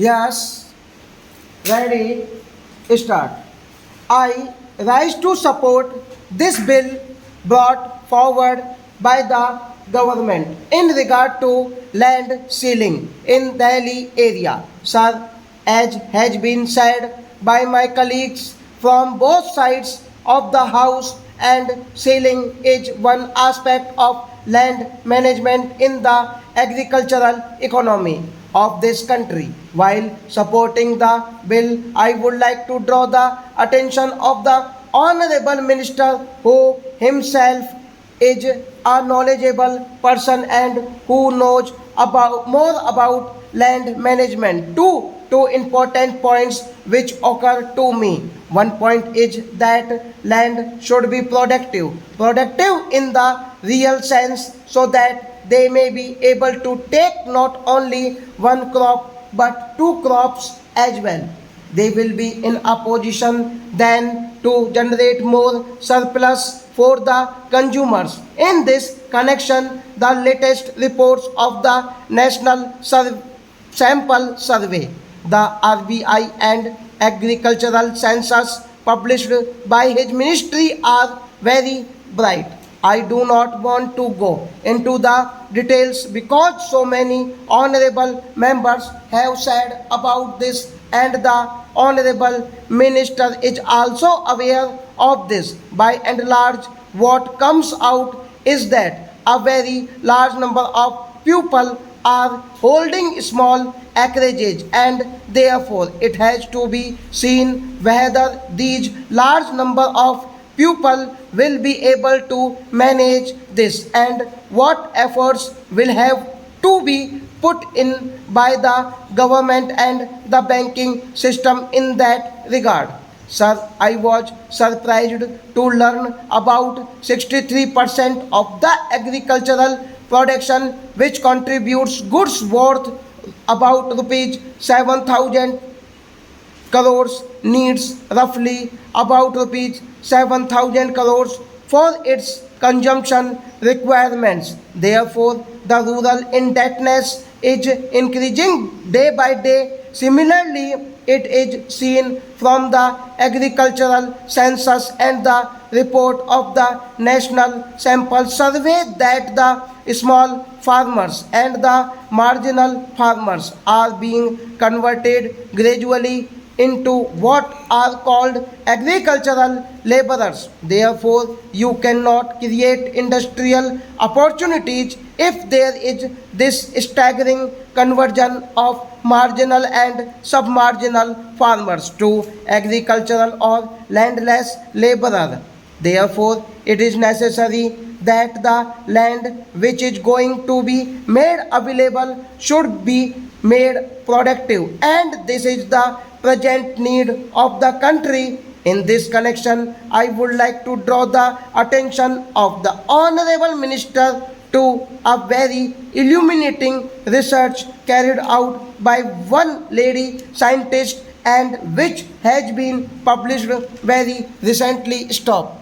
Yes, ready, start. I rise to support this bill brought forward by the government in regard to land ceiling in Delhi area. Sir, as has been said by my colleagues from both sides of the house, and ceiling is one aspect of land management in the agricultural economy of this country. While supporting the bill, I would like to draw the attention of the Honorable Minister, who himself is a knowledgeable person and who knows about more about land management. Two important points which occur to me. One point is that land should be productive in the real sense, so that they may be able to take not only one crop but two crops as well. They will be in a position then to generate more surplus for the consumers. In this connection, the latest reports of the National Sample Survey, the RBI, and Agricultural Census published by his ministry are very bright. I do not want to go into the details because so many honorable members have said about this, and the honorable minister is also aware of this. By and large, what comes out is that a very large number of people are holding small acreages, and therefore it has to be seen whether these large number of people will be able to manage this, and what efforts will have to be put in by the government and the banking system in that regard. Sir, I was surprised to learn about 63% of the agricultural production, which contributes goods worth about rupees 7,000 crores, needs roughly about rupees 7,000 crores for its consumption requirements. Therefore, the rural indebtedness is increasing day by day. Similarly, it is seen from the agricultural census and the report of the National Sample Survey that the small farmers and the marginal farmers are being converted gradually into what are called agricultural laborers. Therefore, you cannot create industrial opportunities if there is this staggering conversion of marginal and submarginal farmers to agricultural or landless laborer. Therefore, it is necessary that the land which is going to be made available should be made productive, and this is the present need of the country. In this connection, I would like to draw the attention of the Honorable Minister to a very illuminating research carried out by one lady scientist and which has been published very recently. Stop.